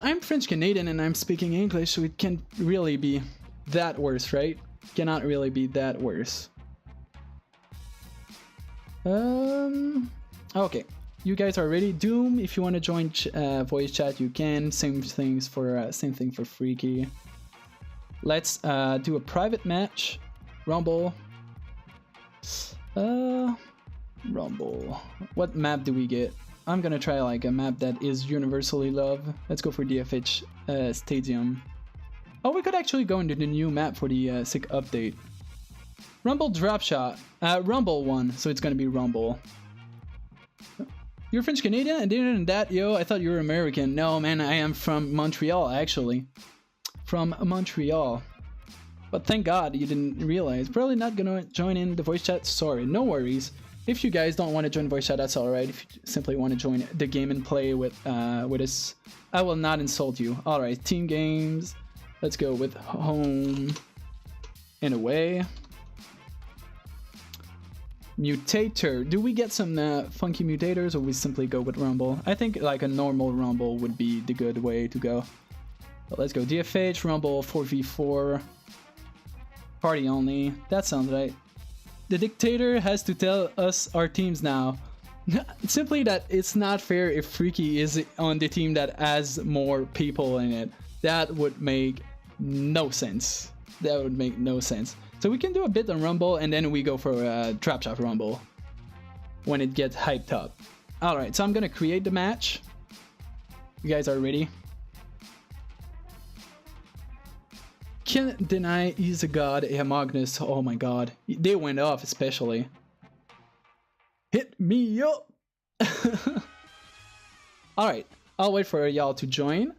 I'm French Canadian and I'm speaking English, so it can't really be that worse, right? Cannot really be that worse. Okay, you guys are ready. Doom, if you want to join voice chat, you can. Same thing for Freakii. Let's do a private match. Rumble. Rumble. What map do we get? I'm gonna try like a map that is universally loved. Let's go for DFH Stadium. Oh, we could actually go into the new map for the sick update. Rumble drop shot. Rumble 1, so it's gonna be Rumble. You're French Canadian? I didn't know that, yo. I thought you were American. No, man, I am from Montreal, actually. From Montreal. But thank God you didn't realize. Probably not gonna join in the voice chat. Sorry, no worries. If you guys don't want to join voice chat, that's alright. If you simply want to join the game and play with us, I will not insult you. Alright, team games. Let's go with home and away. Mutator. Do we get some funky mutators, or we simply go with Rumble? I think like a normal Rumble would be the good way to go. But let's go DFH, Rumble 4v4. Party only. That sounds right. The dictator has to tell us our teams now. Simply that it's not fair if Freakii is on the team that has more people in it. That would make no sense. That would make no sense. So we can do a bit on Rumble and then we go for a Trap Shot Rumble when it gets hyped up. Alright, so I'm gonna create the match. You guys are ready? Can't deny he's a god. Yeah, Magnus. Oh my god. They went off especially. Hit me up! Alright, I'll wait for y'all to join.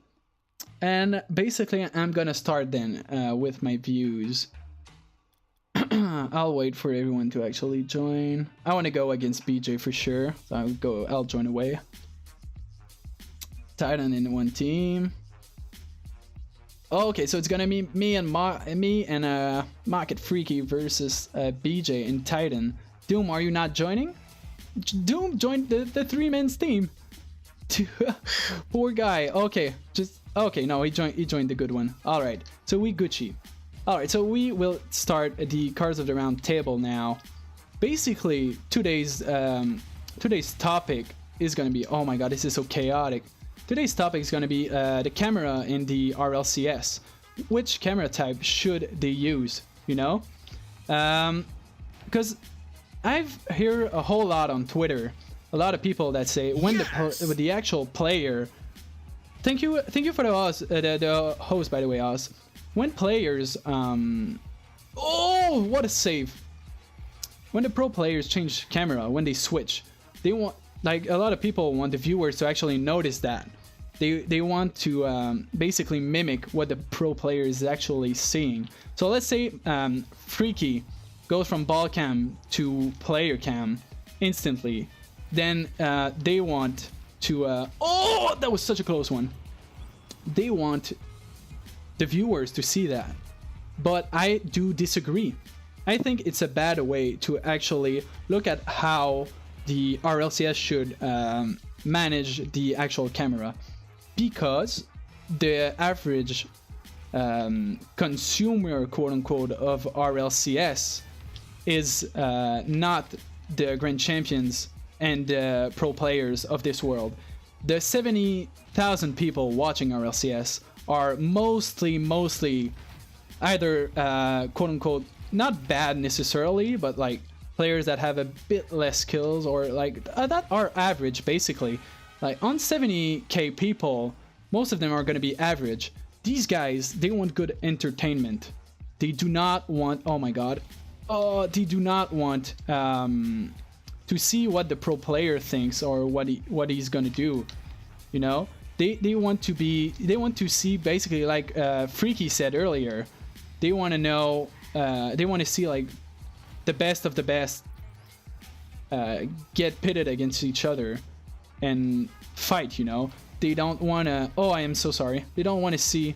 And basically I'm gonna start then with my views. I'll wait for everyone to actually join. I want to go against BJ for sure. So I'll join away. Titan in one team. Okay, so it's gonna be me and Mockit Freakii versus BJ and Titan. Doom, are you not joining? Doom joined the three-man's team. Poor guy. Okay, no, he joined the good one. All right, so we Gucci. All right, so we will start the cards of the round table now. Basically, today's topic is gonna be, oh my god, this is so chaotic. Today's topic is going to be the camera in the RLCS. Which camera type should they use, you know? Because I've heard a whole lot on Twitter, a lot of people that say when the actual player... Thank you for the host, by the way, Oz. When players... Oh, what a save! When the pro players change camera, when they switch, they want... Like, a lot of people want the viewers to actually notice that. They want to basically mimic what the pro player is actually seeing. So let's say Freakii goes from ball cam to player cam instantly. Then they want to... oh, that was such a close one. They want the viewers to see that. But I do disagree. I think it's a bad way to actually look at how the RLCS should manage the actual camera, because the average consumer, quote-unquote, of RLCS is not the grand champions and the pro players of this world. The 70,000 people watching RLCS are mostly either quote-unquote not bad necessarily, but like players that have a bit less skills, or like that are average basically. Like on 70k people, most of them are going to be average. These guys, they want good entertainment. They do not want, oh my god, they do not want to see what the pro player thinks or what he's going to do. You know, they want to see basically, like Freakii said earlier, they want to know, they want to see like the best of the best get pitted against each other and fight, you know. They don't want to, oh, I am so sorry. They don't want to see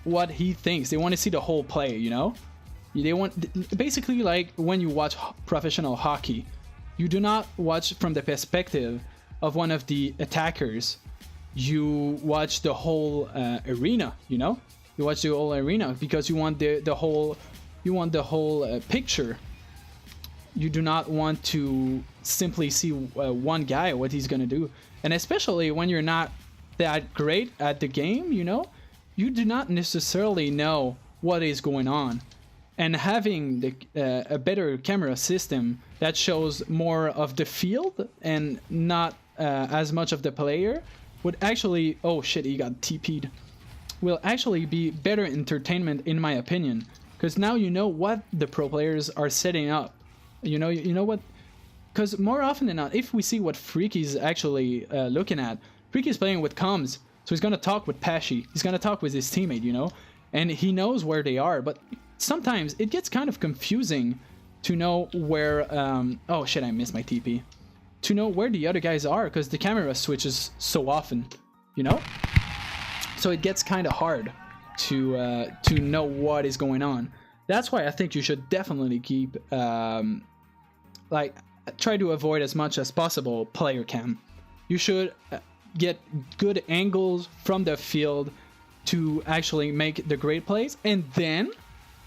what he thinks. They want to see the whole play, you know. They want, basically, like when you watch professional hockey, you do not watch from the perspective of one of the attackers you watch the whole arena. You know, you watch the whole arena because you want the whole picture. You do not want to simply see one guy, what he's gonna do. And especially when you're not that great at the game, you know, you do not necessarily know what is going on. And having a better camera system that shows more of the field and not as much of the player would actually... Oh shit, he got TP'd. Will actually be better entertainment in my opinion. Because now you know what the pro players are setting up. You know what? Because more often than not, if we see what Freakie's actually looking at, Freakie's playing with comms, so he's gonna talk with Pashy. He's gonna talk with his teammate, you know, and he knows where they are. But sometimes it gets kind of confusing to know where. Oh shit! I missed my TP. To know where the other guys are, because the camera switches so often, you know. So it gets kind of hard to know what is going on. That's why I think you should definitely keep like try to avoid as much as possible player cam. You should get good angles from the field to actually make the great plays, and then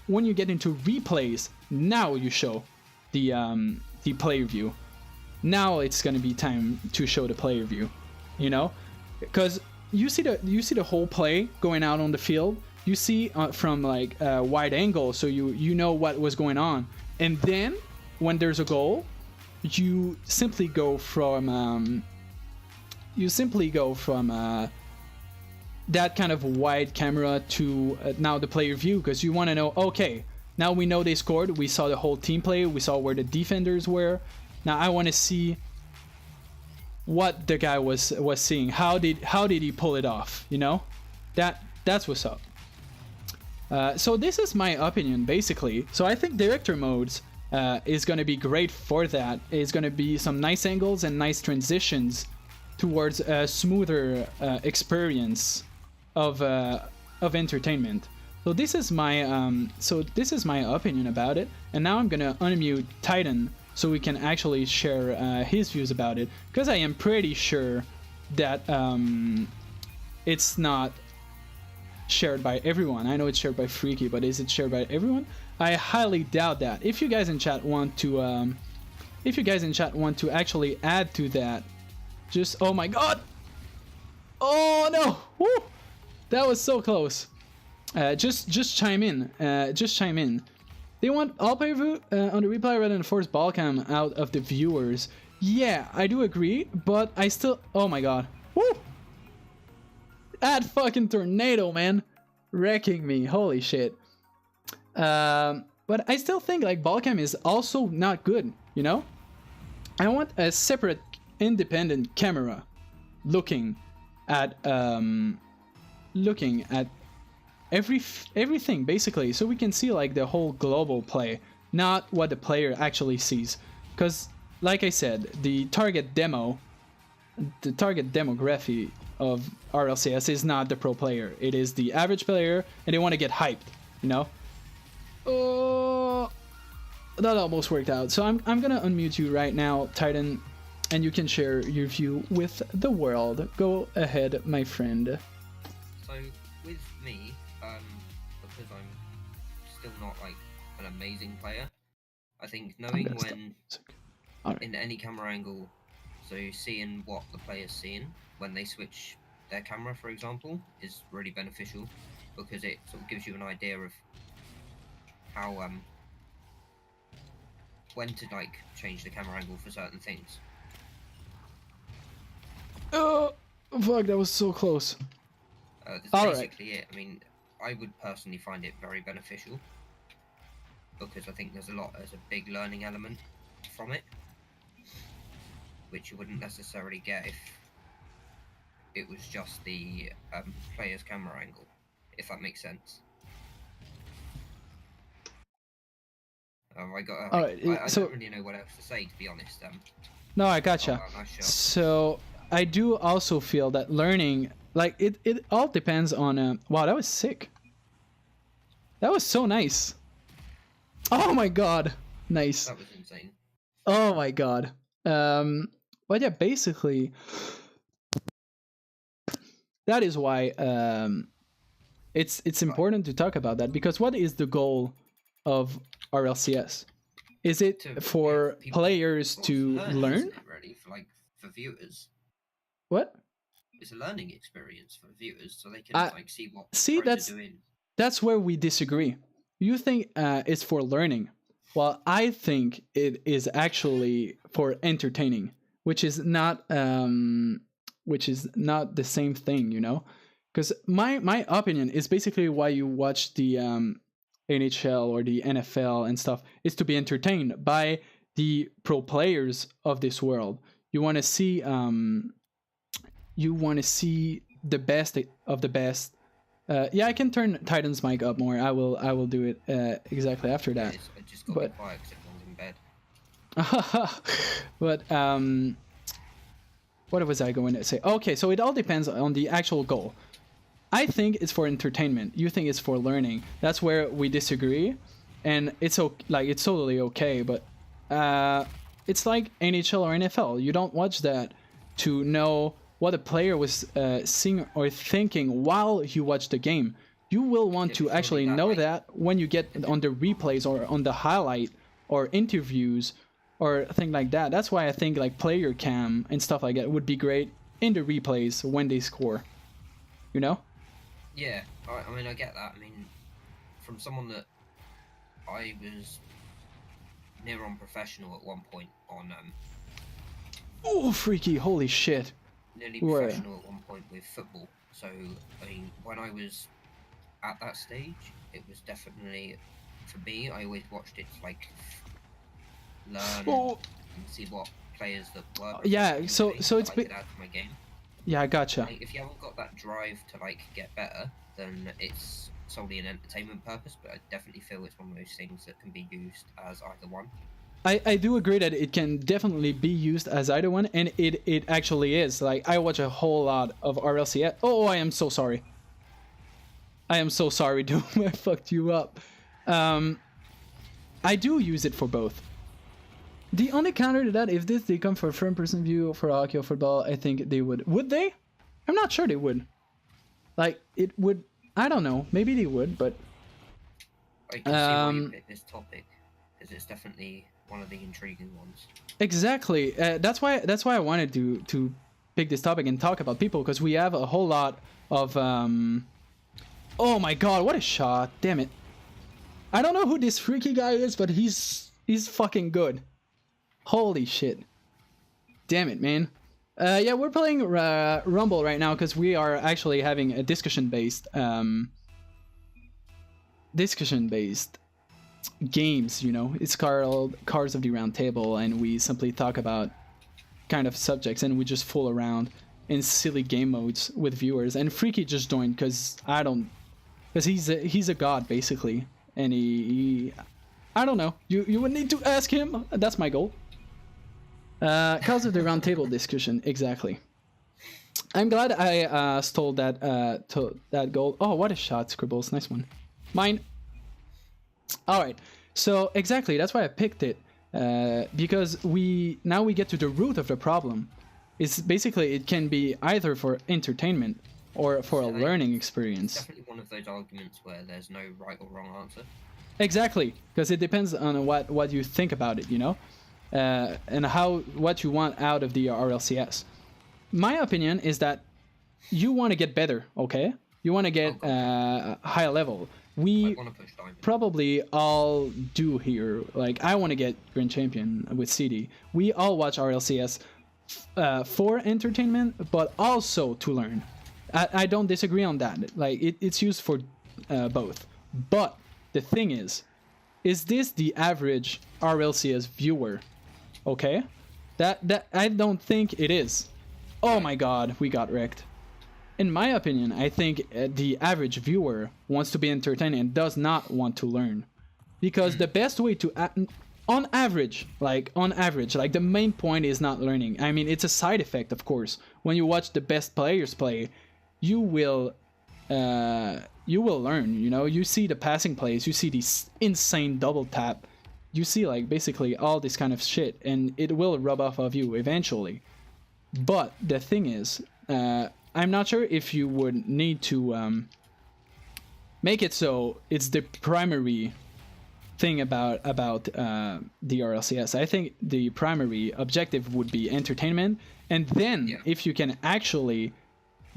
when you get into replays, now you show the player view. Now it's gonna be time to show the player view, you know, because you see the whole play going out on the field. You see from like a wide angle, so you know what was going on, and then when there's a goal, you simply go from that kind of wide camera to now the player view, because you want to know, okay, now we know they scored, we saw the whole team play, we saw where the defenders were. Now I want to see what the guy was seeing. How did he pull it off? You know, that's what's up. So this is my opinion, basically. So I think director modes is going to be great for that. It's going to be some nice angles and nice transitions towards a smoother experience of entertainment. So this is my opinion about it. And now I'm gonna unmute Titan so we can actually share his views about it, because I am pretty sure that it's not shared by everyone. I know it's shared by Freakii, but is it shared by everyone? I highly doubt that. If you guys in chat want to actually add to that, just... Oh my god! Oh no! Woo! That was so close. Just chime in. Just chime in. They want all player view on the replay rather than force ball cam out of the viewers. Yeah, I do agree, but I still... Oh my god. Woo! That fucking tornado, man. Wrecking me. Holy shit. But I still think like ball cam is also not good, you know? I want a separate independent camera looking at everything basically, so we can see like the whole global play, not what the player actually sees. Because like I said, the target demography of RLCS is not the pro player. It is the average player, and they want to get hyped, you know? Oh, that almost worked out. So I'm gonna unmute you right now, Titan, and you can share your view with the world. Go ahead, my friend. So with me, because I'm still not like an amazing player, I think knowing when in any camera angle, so seeing what the player's seeing when they switch their camera, for example, is really beneficial, because it sort of gives you an idea of how when to like change the camera angle for certain things. Oh fuck, that was so close. That's basically it. I mean, I would personally find it very beneficial, because I think there's a big learning element from it, which you wouldn't necessarily get if it was just the player's camera angle, if that makes sense. I don't really know what else to say, to be honest. No, I gotcha. Nice shot. So I do also feel that learning, like it all depends on. Wow, that was sick. That was so nice. Oh my god, nice. That was insane. Oh my god. But yeah, basically, that is why it's important to talk about that, because what is the goal of RLCS? Is it for players to learn? Really, for viewers. What? It's a learning experience for viewers, so they can see what pros are doing. That's where we disagree. You think it's for learning, well, I think it is actually for entertaining, which is not the same thing, you know. Because my opinion is basically why you watch the NHL or the NFL and stuff, is to be entertained by the pro players of this world. You want to see the best of the best. Yeah, I can turn Titan's mic up more. I will do it exactly after that. I just got quiet because everyone's in bed. But what was I going to say? Okay, so it all depends on the actual goal. I think it's for entertainment. You think it's for learning. That's where we disagree, and it's it's totally okay. But it's like NHL or NFL. You don't watch that to know what a player was seeing or thinking while you watch the game. You will want to actually know that when you get on the replays or on the highlight or interviews or thing like that. That's why I think like player cam and stuff like that would be great in the replays when they score. You know? Yeah, I mean, I get that. I mean, from someone that I was near on professional at one point on oh, Freakii, holy shit. Nearly professional at one point with football. So, I mean, when I was at that stage, it was definitely, for me, I always watched it to, like, learn and see what players that work. Yeah, so it's I could add to my game. Yeah, I gotcha. Like, if you haven't got that drive to, like, get better, then it's solely an entertainment purpose, but I definitely feel it's one of those things that can be used as either one. I do agree that it can definitely be used as either one, and it actually is. Like, I watch a whole lot of RLCS. Oh, I am so sorry. I am so sorry, dude. I fucked you up. I do use it for both. The only counter to that, if they come for a first-person view for hockey or football, I think they would. Would they? I'm not sure they would. Like, it would... I don't know. Maybe they would, but... I can see why you picked this topic, because it's definitely one of the intriguing ones. Exactly. That's why I wanted to pick this topic and talk about people, because we have a whole lot of... Oh my god, what a shot. Damn it. I don't know who this Freakii guy is, but he's fucking good. Holy shit. Damn it, man. Yeah, we're playing Rumble right now because we are actually having a discussion-based games, you know. It's called Cards of the Round Table, and we simply talk about kind of subjects, and we just fool around in silly game modes with viewers. And Freakii just joined because he's a god, basically. And he I don't know. You would need to ask him. That's my goal. Cause of the round table discussion, exactly. I'm glad I stole that goal. Oh, what a shot, Scribbles. Nice one. Mine. All right. So exactly, that's why I picked it. Because now we get to the root of the problem. It's basically, it can be either for entertainment or for a learning experience. It's definitely one of those arguments where there's no right or wrong answer. Exactly, because it depends on what you think about it, you know, and what you want out of the RLCS. My opinion is that you want to get better, okay? You want to get high level. We probably all do here. Like, I want to get Grand Champion with CD. We all watch RLCS for entertainment, but also to learn. I don't disagree on that. Like, it's used for both. But the thing is this the average RLCS viewer? Okay, that I don't think it is. Oh my god, we got wrecked. In my opinion, I think the average viewer wants to be entertained and does not want to learn, because the best way to on average, like the main point is not learning. I mean, it's a side effect, of course. When you watch the best players play, you will learn, you know. You see the passing plays, you see these insane double tap, you see like basically all this kind of shit, and it will rub off of you eventually. But the thing is, I'm not sure if you would need to make it so it's the primary thing about the RLCS. I think the primary objective would be entertainment, and then if you can actually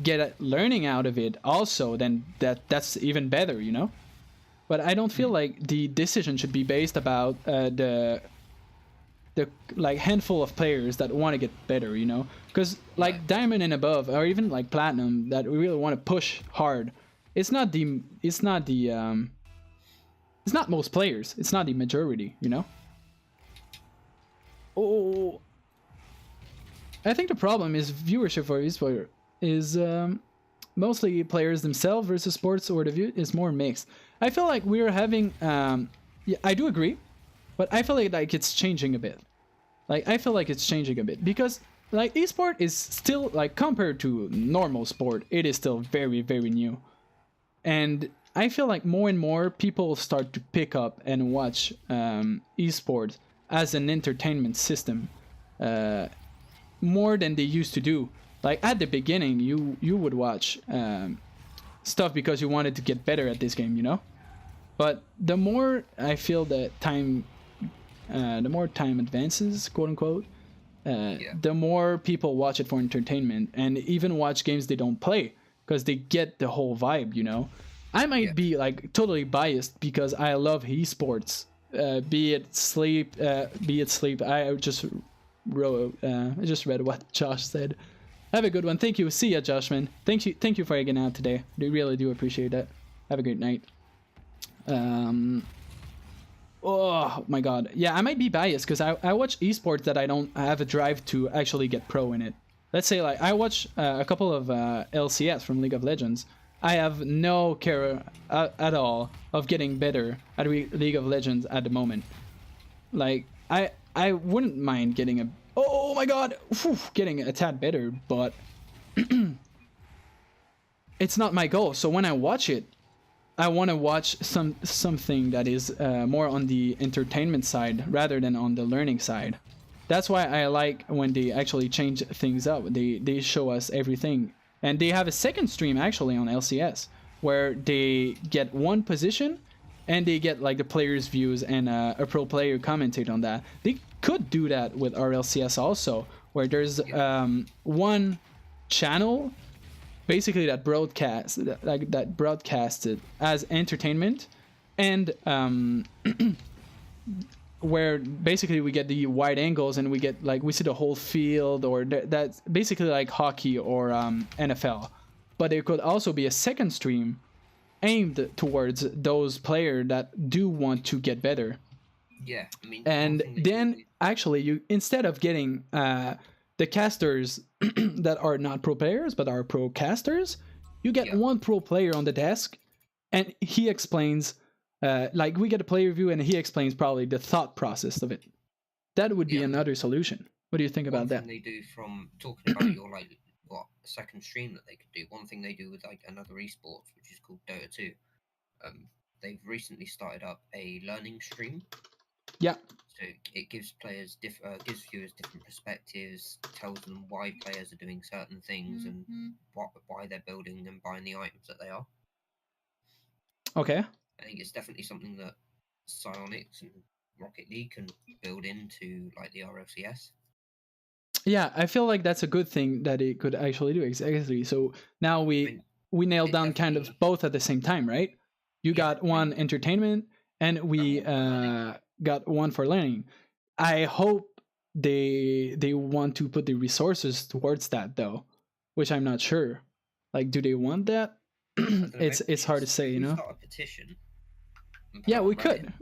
get a learning out of it also, then that's even better, you know. But I don't feel like the decision should be based about the like handful of players that want to get better, you know, because like diamond and above, or even like platinum, that we really want to push hard. It's not most players. It's not the majority, you know. Oh, I think the problem is viewership for esports is mostly players themselves versus sports, or the view is more mixed. I feel like we're having yeah, I do agree, but I feel like it's changing a bit. Like I feel like it's changing a bit because like esport is still, like, compared to normal sport, it is still very, very new. And I feel like more and more people start to pick up and watch esports as an entertainment system more than they used to do. Like at the beginning, you would watch stuff because you wanted to get better at this game, you know. But the more I feel that time, the more time advances, quote unquote, the more people watch it for entertainment, and even watch games they don't play because they get the whole vibe, you know. I might be like totally biased because I love esports, be it sleep. I just read what Josh said. Have a good one. Thank you. See ya, Josh, man. Thank you for hanging out today. We really do appreciate that. Have a great night. Oh my god. Yeah, I might be biased because I watch esports that I don't have a drive to actually get pro in it. Let's say like I watch a couple of LCS from League of Legends. I have no care at all of getting better at League of Legends at the moment. Like I wouldn't mind getting a oh my god, getting a tad better, but it's not my goal. So when I watch it, I want to watch something that is more on the entertainment side rather than on the learning side. That's why I like when they actually change things up. They show us everything. And they have a second stream actually on LCS where they get one position and they get like the players' views and a pro player commentate on that. They could do that with RLCS also, where there's one channel basically that broadcasted as entertainment, and where basically we get the wide angles and we get like we see the whole field, or that's basically like hockey or NFL. But it could also be a second stream aimed towards those players that do want to get better. Yeah, I mean, and then actually you, instead of getting the casters that are not pro players but are pro casters, you get one pro player on the desk and he explains like we get a player review and he explains probably the thought process of it. That would be another solution. What do you think about that? One thing they do, from talking about your like second stream that they could do, one thing they do with like another esports which is called Dota 2, they've recently started up a learning stream. Yeah. So it gives players gives viewers different perspectives, tells them why players are doing certain things and why they're building and buying the items that they are. Okay. I think it's definitely something that Psyonix and Rocket League can build into like the RLCS. Yeah, I feel like that's a good thing that it could actually do. Exactly. So now we nailed down kind of both at the same time, right? You got one entertainment and we got one for learning. I hope they want to put the resources towards that though, which I'm not sure. Like, do they want that? It's hard to say, you know. Start a petition. Yeah, we could.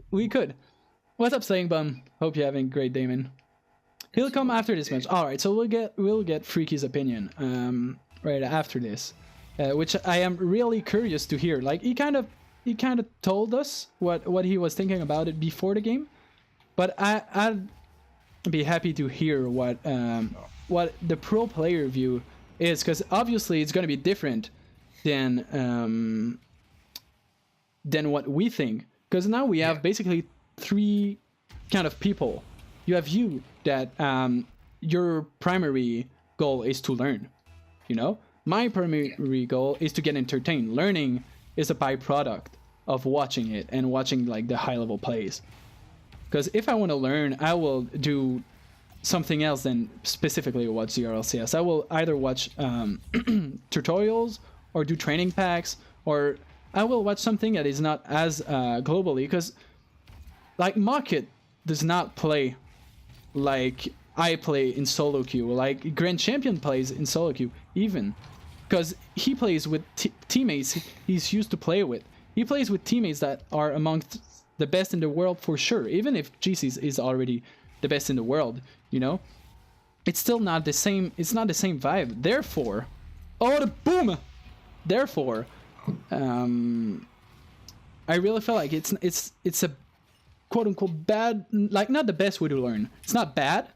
What's up, Slaying Bum? Hope you're having a great day, man. He'll come after this match. All right, so we'll get Freakii's opinion right after this, which I am really curious to hear. Like he kind of told us what he was thinking about it before the game, but I'd be happy to hear what the pro player view is, because obviously it's going to be different than what we think, because now we have basically three kind of people. You have you that your primary goal is to learn, you know, My primary goal is to get entertained. Learning is a byproduct of watching it and watching like the high level plays. Because if I want to learn, I will do something else than specifically watch the RLCS. I will either watch tutorials or do training packs, or I will watch something that is not as globally, because like Mockit does not play like I play in solo queue, like Grand Champion plays in solo queue, even because he plays with teammates he's used to play with. He plays with teammates that are amongst the best in the world for sure, even if GC is already the best in the world, you know. It's still not the same. It's not the same vibe. Therefore, oh, the boom. Therefore, I really feel like it's a quote unquote bad, like not the best way to learn. It's not bad,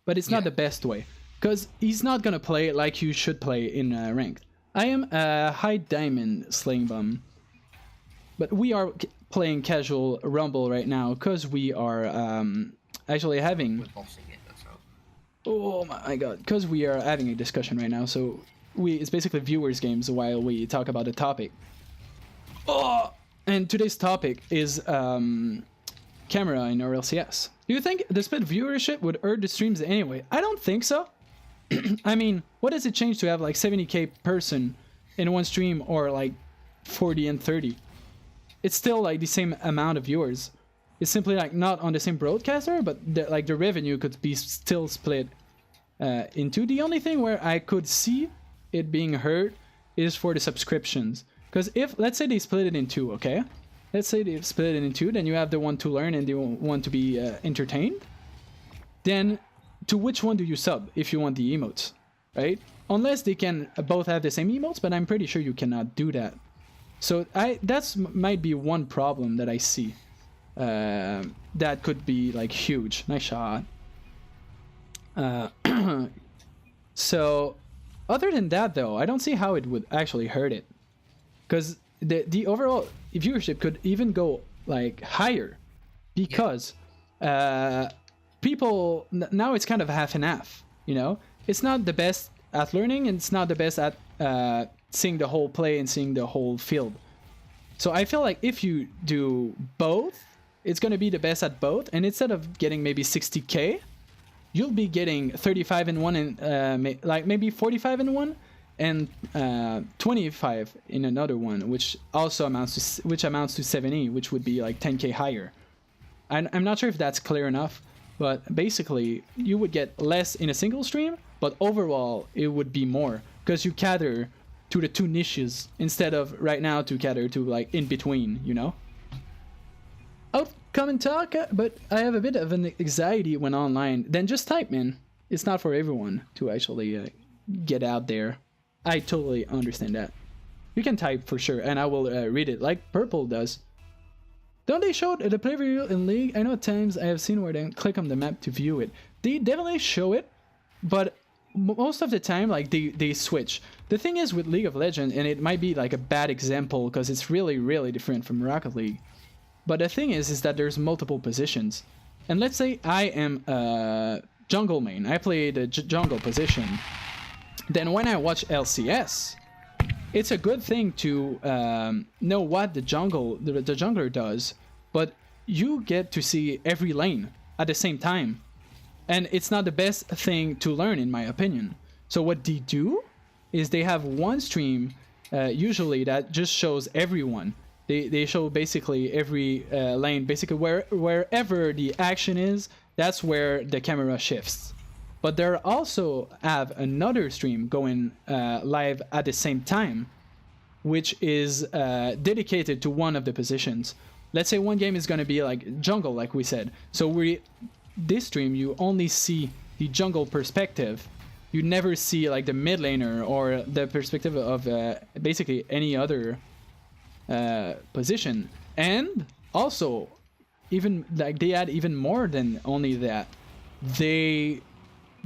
but it's not the best way, because he's not gonna play like you should play in ranked. I am a high diamond slaying bum, but we are playing casual rumble right now because we are actually having. We're bossing it, that's how. Oh my god! Because we are having a discussion right now, so it's basically viewers games while we talk about the topic. Oh, and today's topic is camera in RLCS. Do you think the split viewership would hurt the streams anyway? I don't think so. I mean, what does it change to have like 70k person in one stream or like 40 and 30? It's still like the same amount of viewers. It's simply like not on the same broadcaster, but like the revenue could be still split into. The only thing where I could see it being hurt is for the subscriptions. Because if, let's say they split it in two, okay? Let's say they split it in two, then you have the one to learn and the one to be entertained. Then to which one do you sub if you want the emotes, right? Unless they can both have the same emotes, but I'm pretty sure you cannot do that. So that's might be one problem that I see. That could be like huge. Nice shot. So other than that though, I don't see how it would actually hurt it, because the overall viewership could even go like higher, because people now it's kind of half and half, you know. It's not the best at learning and it's not the best at seeing the whole play and seeing the whole field. So I feel like if you do both, it's going to be the best at both, and instead of getting maybe 60k, you'll be getting 35 in one and like maybe 45 in one and 25 in another one, which also amounts to 70, which would be like 10k higher. I'm not sure if that's clear enough, but basically you would get less in a single stream, but overall it would be more, because you cater to the two niches instead of right now to cater to like in between, you know. I'll come and talk, but I have a bit of an anxiety when online. Then just type, man. It's not for everyone to actually get out there. I totally understand that. You can type for sure, and I will read it like Purple does. Don't they show the play review in League? I know at times I have seen where they click on the map to view it. They definitely show it, but most of the time like they switch. The thing is with League of Legends, and it might be like a bad example because it's really different from Rocket League, but the thing is that there's multiple positions, and let's say I am a jungle main, I play the jungle position. Then when I watch LCS, it's a good thing to know what the jungler does, but you get to see every lane at the same time. And it's not the best thing to learn, in my opinion. So what they do is they have one stream, usually, that just shows everyone. They show basically every lane, basically wherever the action is, that's where the camera shifts. But they also have another stream going live at the same time, which is dedicated to one of the positions. Let's say one game is going to be like jungle, like we said. So this stream, you only see the jungle perspective. You never see like the mid laner or the perspective of basically any other position. And also, even like they add even more than only that. They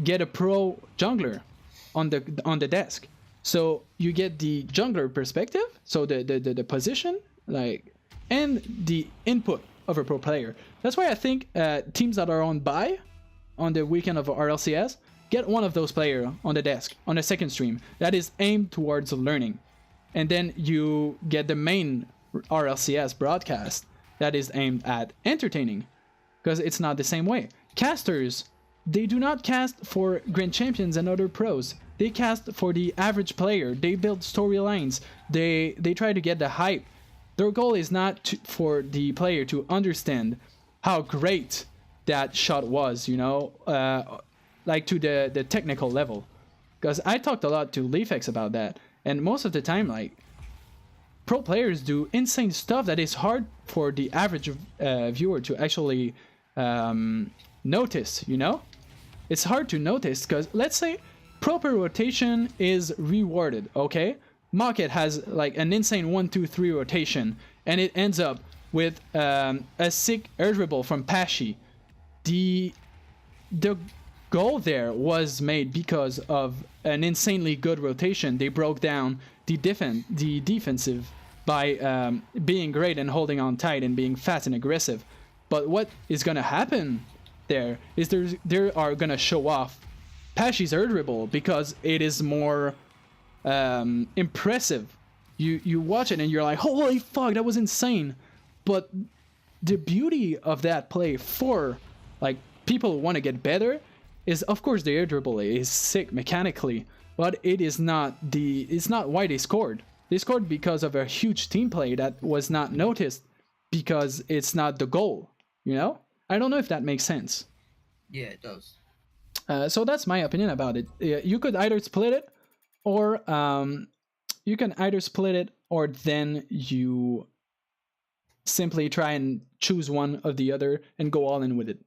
get a pro jungler on the desk. So you get the jungler perspective, so the position, like, and the input of a pro player. That's why I think teams that are on bye on the weekend of RLCS get one of those players on the desk on a second stream that is aimed towards learning, and then you get the main RLCS broadcast that is aimed at entertaining, because it's not the same way. Casters, they do not cast for grand champions and other pros. They cast for the average player. They build storylines. They try to get the hype. Their goal is not for the player to understand how great that shot was, you know, like to the technical level. Because I talked a lot to Leafex about that, and most of the time, like, pro players do insane stuff that is hard for the average viewer to actually notice, you know? It's hard to notice because, let's say, proper rotation is rewarded, okay? Mockit has like an insane 1-2-3 rotation, and it ends up with a sick air dribble from Pashi. The goal there was made because of an insanely good rotation. They broke down the defensive by being great and holding on tight and being fast and aggressive. But what is gonna happen there is they are gonna show off Pashi's air dribble because it is more impressive. You watch it and you're like, holy fuck, that was insane. But the beauty of that play for like people who want to get better is, of course, the air dribble is sick mechanically, but it's not why they scored. They scored because of a huge team play that was not noticed because it's not the goal, you know? I don't know if that makes sense. Yeah, it does. So that's my opinion about it. You could either split it, or then you simply try and choose one or the other and go all in with it.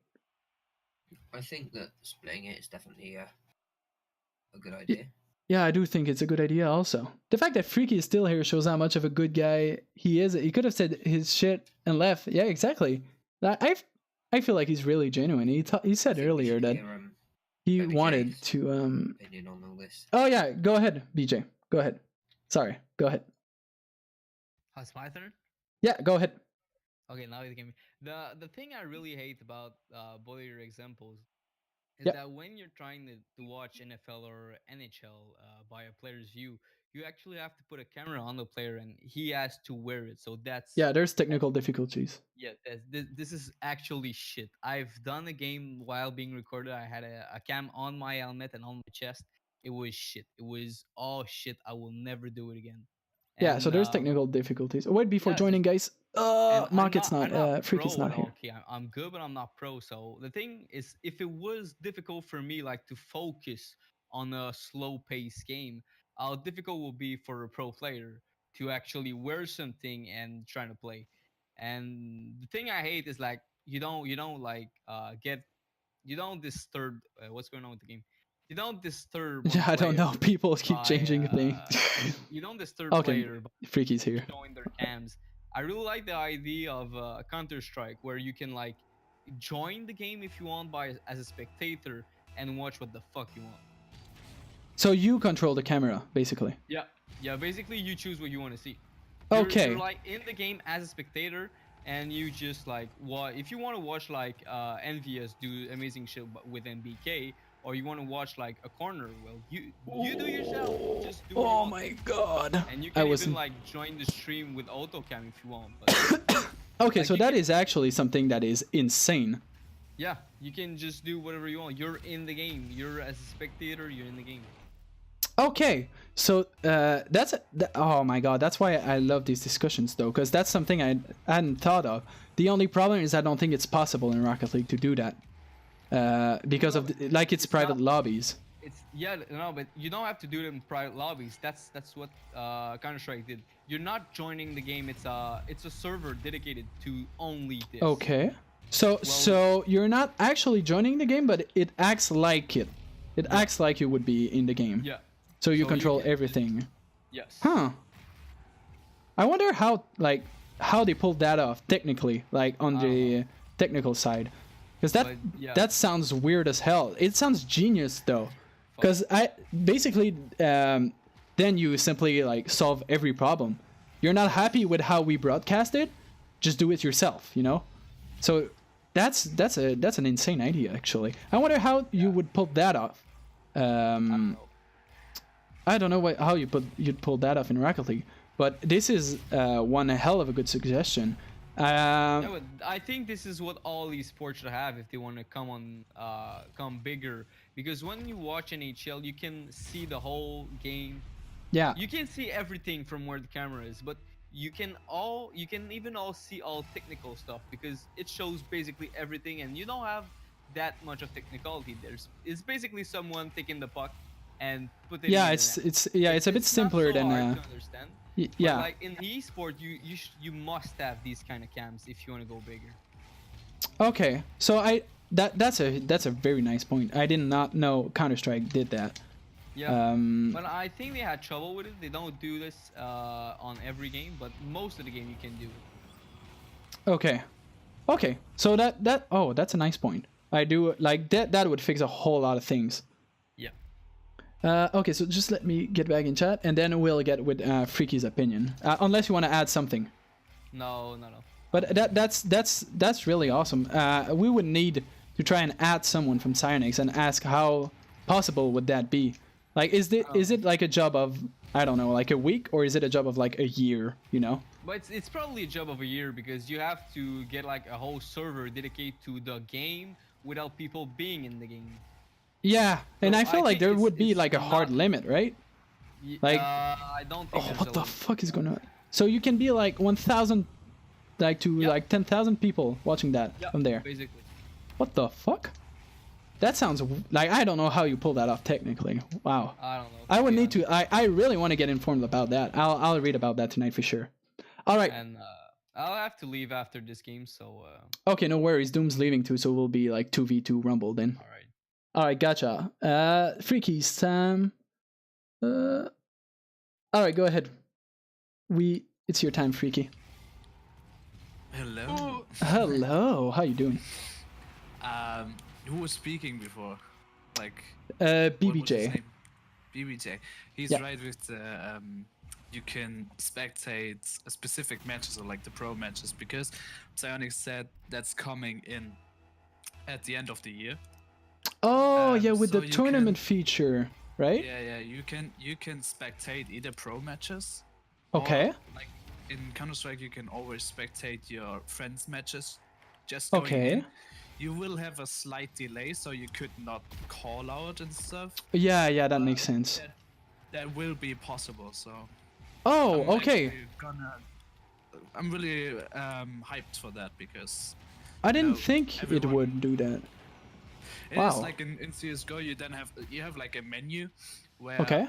I think that splitting it is definitely a good idea. Yeah, I do think it's a good idea also. The fact that Freakii is still here shows how much of a good guy he is. He could have said his shit and left. Yeah, exactly. I feel like he's really genuine. He said earlier that he wanted to... opinion on all this. Oh yeah, go ahead, BJ. Go ahead. Sorry, go ahead. Oh, it's my turn? Yeah, go ahead. Okay, now you can. The thing I really hate about both of your examples is Yep. that when you're trying to watch NFL or NHL by a player's view, you actually have to put a camera on the player and he has to wear it. So that's... Yeah, there's technical difficulties. Yeah, this is actually shit. I've done a game while being recorded. I had a cam on my helmet and on my chest. It was shit. It was all shit. I will never do it again. Yeah, so there's technical difficulties. Wait, before joining, guys. Mockit's not Freakie's not here. Okay, I'm good, but I'm not pro. So the thing is, if it was difficult for me, like, to focus on a slow-paced game, how difficult will be for a pro player to actually wear something and trying to play. And the thing I hate is, like, you don't disturb what's going on with the game. You don't disturb. Yeah, I don't know. People keep changing things. You don't disturb player by Freakie's here. showing their cams. I really like the idea of Counter-Strike, where you can, like, join the game if you want as a spectator and watch what the fuck you want. So you control the camera, basically. Yeah. Basically, you choose what you want to see. Okay. You're like in the game as a spectator, and you just like if you want to watch like Envious do amazing shit with MBK, or you want to watch like a corner, well, you do yourself. Just do. Oh my god. And you can even like join the stream with autocam if you want. But, okay, like, so that is actually something that is insane. Yeah, you can just do whatever you want. You're in the game. You're as a spectator. You're in the game. Okay, so oh my god, that's why I love these discussions though, because that's something I hadn't thought of. The only problem is I don't think it's possible in Rocket League to do that, because of it's private lobbies. But you don't have to do it in private lobbies. That's what Counter-Strike did. You're not joining the game. It's a server dedicated to only this. Okay, so you're not actually joining the game, but it acts like it. It acts like you would be in the game. Yeah. So you control everything. Yes. Huh. I wonder how they pulled that off technically, like on the technical side, because that sounds weird as hell. It sounds genius though, because I basically then you simply like solve every problem. You're not happy with how we broadcast it, just do it yourself, you know. So that's an insane idea actually. I wonder how you would pull that off. I don't know how you'd pull that off in Rocket League, but this is one hell of a good suggestion. I think this is what all esports should have if they want to come bigger. Because when you watch NHL, you can see the whole game. Yeah. You can see everything from where the camera is, but you can even see all technical stuff because it shows basically everything, and you don't have that much of technicality. It's basically someone taking the puck and putting. Yeah, it it's a bit simpler than. Hard to understand. Yeah. But like in esport, you must have these kind of cams if you want to go bigger. Okay, so that's a very nice point. I did not know Counter-Strike did that. Yeah, but I think they had trouble with it. They don't do this on every game, but most of the game you can do it. Okay. So that's a nice point. I do like that. That would fix a whole lot of things. Yeah. Okay, so just let me get back in chat, and then we'll get with Freakii's opinion. Unless you want to add something. No. But that's really awesome. We would need to try and add someone from Psyonix and ask how possible would that be. Like, is it like a job of, I don't know, like a week, or is it a job of like a year? You know? But it's probably a job of a year because you have to get like a whole server dedicated to the game without people being in the game. Yeah, and So I feel like there would be like a hard not- limit, right? Like, I don't think. oh, there's what a the limit. fuck is going on? So you can be like 1,000, like to Yep. like 10,000 people watching that Yeah, from there. basically. What the fuck? That sounds like, I don't know how you pull that off technically. Wow. I don't know. I would be need to. I really want to get informed about that. I'll read about that tonight for sure. All right. And I'll have to leave after this game, so. Okay, no worries. Doom's leaving too, so we'll be like 2v2 Rumble then. All right. All right, gotcha. Freaky Sam. All right, go ahead. It's your time, Freaky. Hello. Hello. How you doing? Who was speaking before? Like what was his BBJ. name? BBJ. He's Yeah. right with the you can spectate specific matches or like the pro matches because Psyonix said that's coming in at the end of the year. Oh yeah, with so the you tournament feature, right? Yeah, you can spectate either pro matches. Okay. Or, like in Counter-Strike, you can always spectate your friends' matches. Just going Okay. in. You will have a slight delay, so you could not call out and stuff. Yeah, that makes sense. That will be possible. So. Oh, I'm okay. actually I'm really hyped for that because. I didn't know, think it everyone- would do that. It Wow. is like in CS:GO, you have like a menu where. Okay.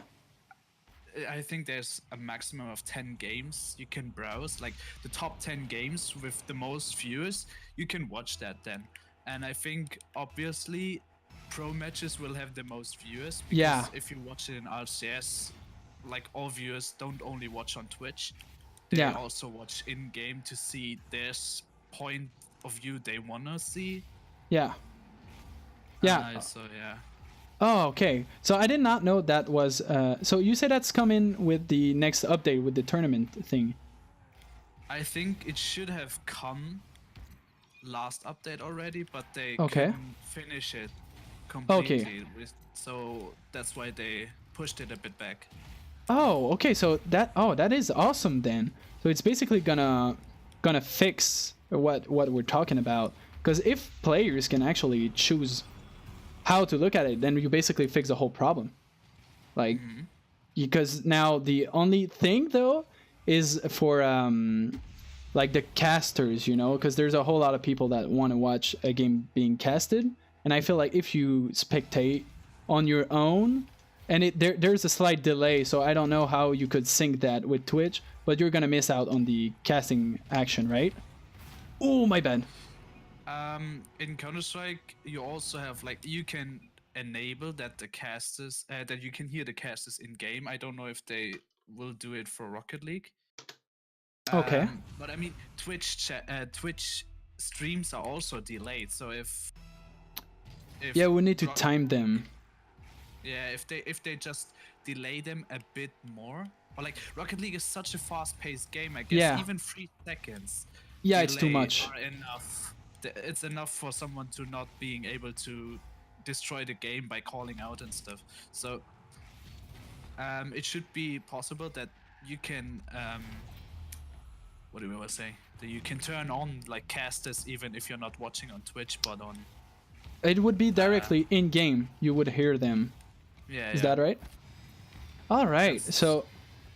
I think there's a maximum of 10 games you can browse, like the top 10 games with the most viewers. You can watch that then. And I think obviously pro matches will have the most viewers because Yeah. if you watch it in RLCS, like all viewers don't only watch on Twitch, they Yeah. also watch in game to see their point of view they wanna see. Yeah. Yeah. So yeah. Oh, okay. So I did not know that was. So you said that's coming with the next update with the tournament thing. I think it should have come last update already, but they Okay. couldn't finish it completely. So that's why they pushed it a bit back. Oh, okay. So that is awesome then. So it's basically gonna fix what we're talking about. Because if players can actually choose how to look at it, then you basically fix the whole problem. Like, because now the only thing though is for like the casters, you know, because there's a whole lot of people that want to watch a game being casted, and I feel like if you spectate on your own, and there's a slight delay, so I don't know how you could sync that with Twitch, but you're gonna miss out on the casting action, right? Oh, my bad. In Counter-Strike, you also have like you can enable that the casters that you can hear the casters in game. I don't know if they will do it for Rocket League. Okay. But I mean, Twitch streams are also delayed. So if Yeah, we need to Rocket time League- them. Yeah, if they just delay them a bit more, or like Rocket League is such a fast-paced game. I guess Yeah. even 3 seconds. Yeah, it's too delay much. are enough. It's enough for someone to not being able to destroy the game by calling out and stuff. So it should be possible that you can what do we want to say? That you can turn on like casters even if you're not watching on Twitch, but on. It would be directly in game. You would hear them. Yeah. Is that right? All right. So,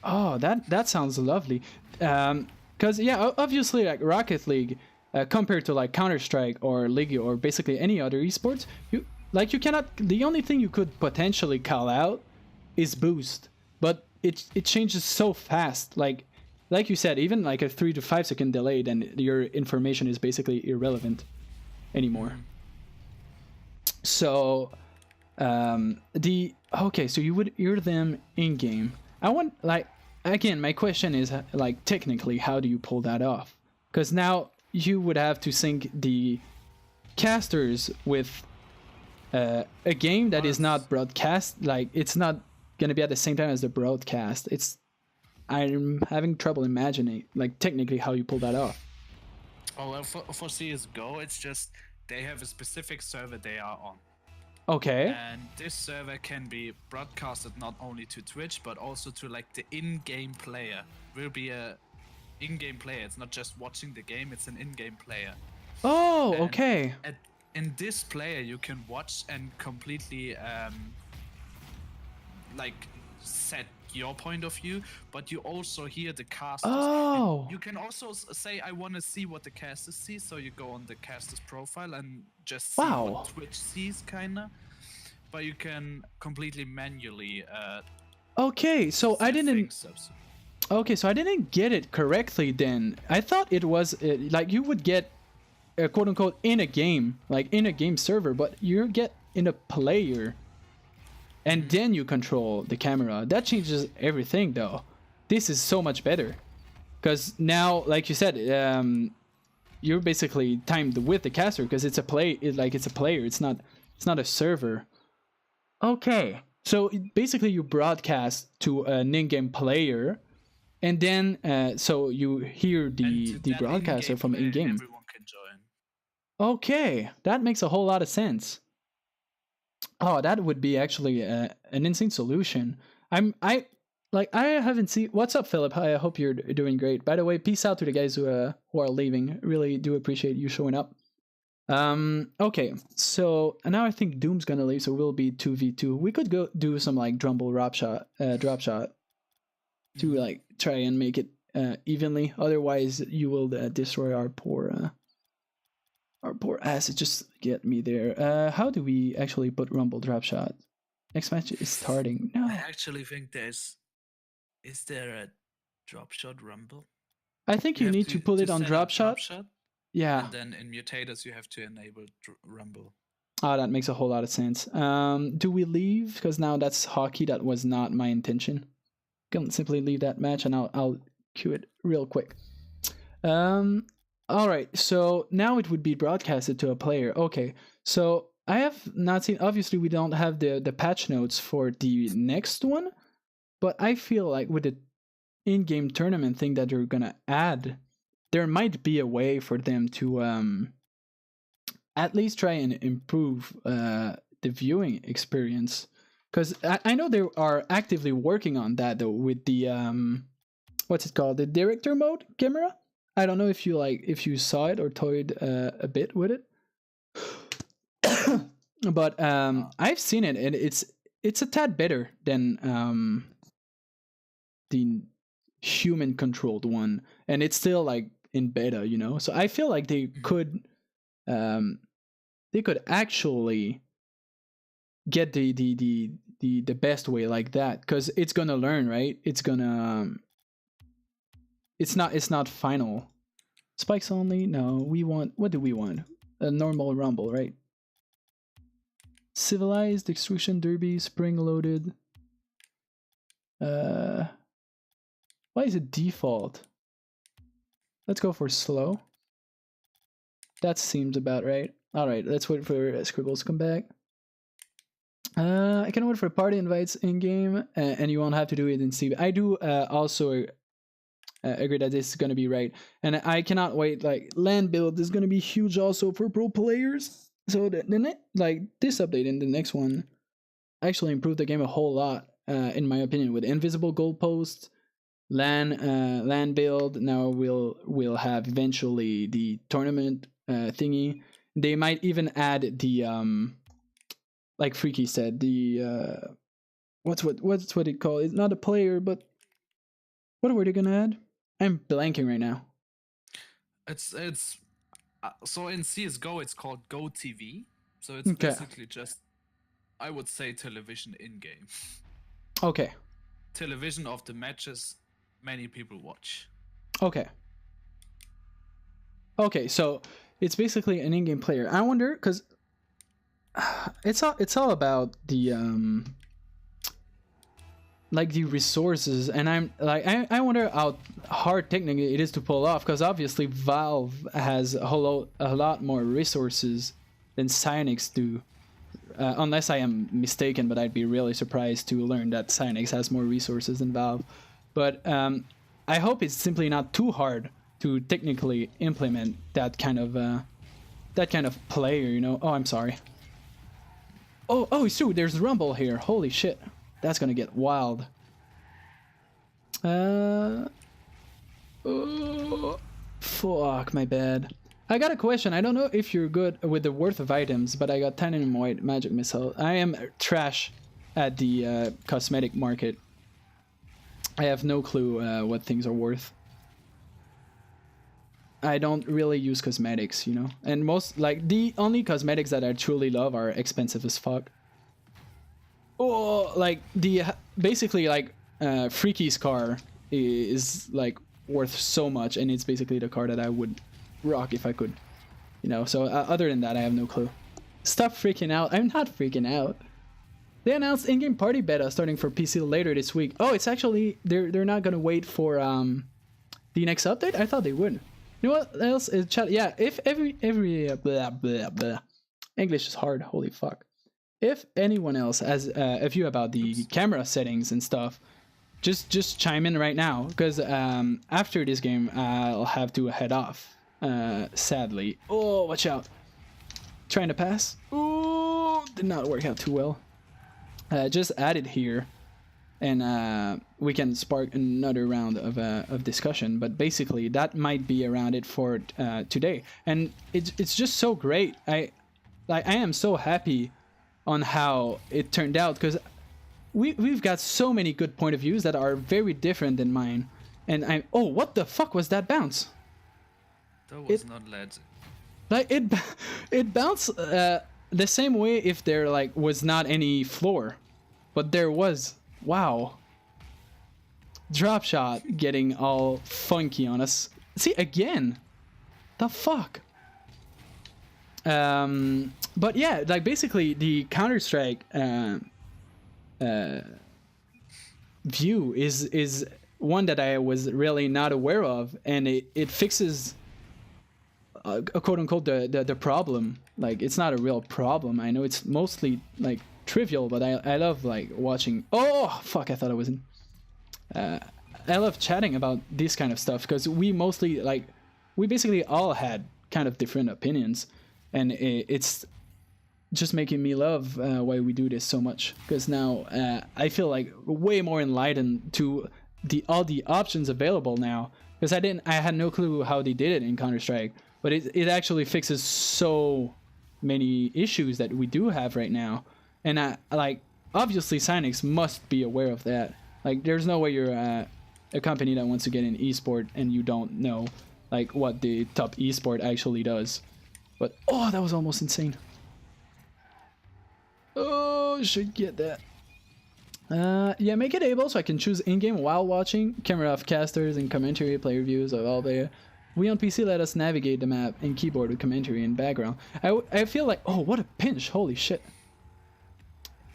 that sounds lovely. Because obviously, like Rocket League, compared to like Counter-Strike or League or basically any other esports, you cannot. The only thing you could potentially call out is boost, but it changes so fast. Like you said, even like a 3 to 5 second delay, then your information is basically irrelevant anymore. So, so you would hear them in game. I want, like, again, my question is like technically, how do you pull that off? Because now you would have to sync the casters with a game that is not broadcast. Like, it's not gonna be at the same time as the broadcast. I'm having trouble imagining, like, technically how you pull that off. Oh, well, for CSGO, it's just they have a specific server they are on. Okay. And this server can be broadcasted not only to Twitch, but also to, like, the in-game player. Will be a in-game player. It's not just watching the game, it's an in-game player. Oh, And okay. in this player, you can watch and completely, like, set your point of view, but you also hear the casters. Oh. And you can also say, I want to see what the casters see, so you go on the caster's profile and just see what Twitch sees, kinda. But you can completely manually okay, so I didn't get it correctly then. I thought it was like you would get quote unquote in a game, like in a game server, but you get in a player and then you control the camera. That changes everything though. This is so much better because now, like you said, you're basically timed with the caster because it's a player. It's not a server. Okay, so basically you broadcast to an in-game player, and then so you hear the broadcaster from in-game. Everyone can join. Okay, that makes a whole lot of sense. Oh, that would be actually an insane solution. I haven't seen. What's up, Philip? Hi, I hope you're doing great. By the way, peace out to the guys who are leaving. Really do appreciate you showing up. Okay, so now I think Doom's gonna leave, so we'll be 2v2. We could go do some like drop shot to like try and make it evenly. Otherwise, you will destroy our poor ass. Just get me there. How do we actually put rumble drop shot? Next match is starting. No, I actually think is there a drop shot rumble? I think you need to put it on drop shot. Yeah. And then in mutators you have to enable rumble. Oh, that makes a whole lot of sense. Do we leave? Because now that's hockey. That was not my intention. Can simply leave that match and I'll queue it real quick. All right. So now it would be broadcasted to a player. Okay. So I have not seen. Obviously, we don't have the patch notes for the next one, but I feel like with the in-game tournament thing that they're gonna add, there might be a way for them to at least try and improve the viewing experience. Because I know they are actively working on that though with the what's it called, the director mode camera. I don't know if you saw it or toyed a bit with it, but I've seen it and it's a tad better than the human controlled one, and it's still like in beta, you know. So I feel like they could actually get the best way like that, because it's gonna learn, right? It's gonna it's not final. Spikes only? No, we want, what do we want? A normal rumble, right? Civilized, extrusion derby, spring loaded. Why is it default? Let's go for slow. That seems about right. Alright, let's wait for Scribbles to come back. I can wait for party invites in-game, and you won't have to do it in Steam. I do also agree that this is going to be right. And I cannot wait. Like, land build is going to be huge also for pro players. So like this update and the next one actually improved the game a whole lot, in my opinion, with invisible goalposts, LAN build. Now we'll have eventually the tournament thingy. They might even add the like Freakii said, the what's it called? It's not a player, but what were they gonna add? I'm blanking right now. It's so in CS:GO it's called Go TV. So it's Okay. basically just, I would say, television in game. Okay. Television of the matches many people watch. Okay. Okay, so it's basically an in-game player. I wonder, because it's all about the like the resources, and I'm like I wonder how hard technically it is to pull off, because obviously Valve has a lot more resources than Psyonix do, unless I am mistaken, but I'd be really surprised to learn that Psyonix has more resources than Valve. But I hope it's simply not too hard to technically implement that kind of player, you know. Oh, I'm sorry. Oh, so there's Rumble here. Holy shit. That's gonna get wild. Oh, fuck, my bad. I got a question. I don't know if you're good with the worth of items, but I got titanium white magic missile. I am trash at the cosmetic market. I have no clue what things are worth. I don't really use cosmetics, you know? And most, like, the only cosmetics that I truly love are expensive as fuck. Oh, like, basically, like, Freakii's car is, like, worth so much, and it's basically the car that I would rock if I could, you know? So, other than that, I have no clue. Stop freaking out. I'm not freaking out. They announced in-game party beta starting for PC later this week. Oh, it's actually, they're not gonna wait for, the next update? I thought they would. You know what else is chat? Yeah, if every blah blah blah. English is hard. Holy fuck. If anyone else has a view about the camera settings and stuff, just chime in right now, because after this game I'll have to head off. Sadly. Oh, watch out! Trying to pass. Oh, did not work out too well. Just add it here. And we can spark another round of discussion. But basically, that might be around it for today. And it's just so great. I am so happy on how it turned out, because we've got so many good point of views that are very different than mine. And oh, what the fuck was that bounce? That was not legend. Like it bounced the same way if there like was not any floor, but there was. Wow. Drop shot getting all funky on us. See, again. The fuck? But yeah, like basically the Counter-Strike view is one that I was really not aware of, and it fixes a quote-unquote the problem. Like, it's not a real problem. I know it's mostly like trivial, but I love like watching. Oh fuck, I thought I was in. I love chatting about this kind of stuff, because we basically all had kind of different opinions, and it's just making me love why we do this so much, because now I feel like way more enlightened to all the options available now, because I had no clue how they did it in Counter-Strike, but it actually fixes so many issues that we do have right now. And like, obviously Psyonix must be aware of that. Like, there's no way you're a company that wants to get in esport and you don't know like what the top esport actually does. But oh, that was almost insane. Oh, should get that. Yeah, make it able so I can choose in-game while watching. Camera off, casters and commentary, player views of all there. We on PC let us navigate the map and keyboard with commentary in background. I feel like, oh, what a pinch! Holy shit.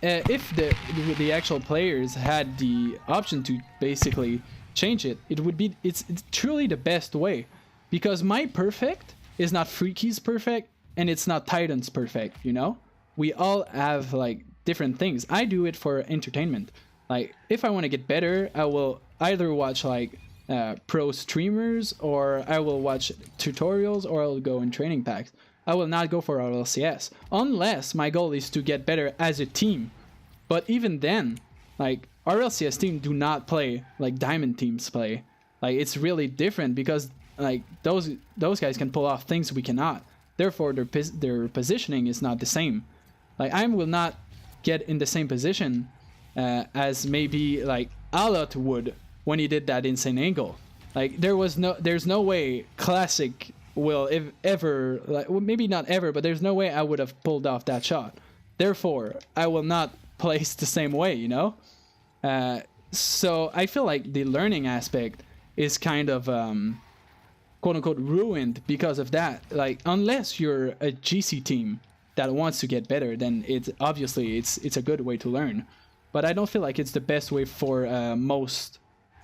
If the actual players had the option to basically change it, it's truly the best way, because my perfect is not Freakii's perfect, and it's not Titan's perfect, you know? We all have like different things. I do it for entertainment. Like, if I want to get better, I will either watch like pro streamers, or I will watch tutorials, or I'll go in training packs. I will not go for RLCS unless my goal is to get better as a team. But even then, like, RLCS team do not play like Diamond teams play. Like, it's really different because like those guys can pull off things we cannot. Therefore, their positioning is not the same. Like, I will not get in the same position as maybe like Alot would when he did that insane angle. Like, there's no way Classic will ever, like, well, maybe not ever, but there's no way I would have pulled off that shot. Therefore, I will not place the same way, you know? So I feel like the learning aspect is kind of quote-unquote ruined because of that. Like, unless you're a GC team that wants to get better, then it's obviously it's a good way to learn. But I don't feel like it's the best way for most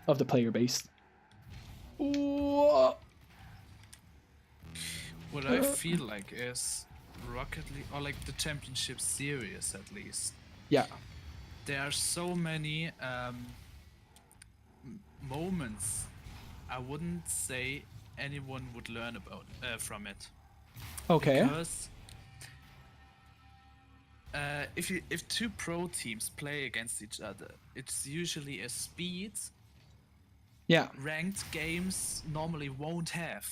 of the player base. What I feel like is Rocket League, or like the championship series at least. Yeah. There are so many moments I wouldn't say anyone would learn about from it. Okay. Because if two pro teams play against each other, it's usually a speed. Yeah. Ranked games normally won't have,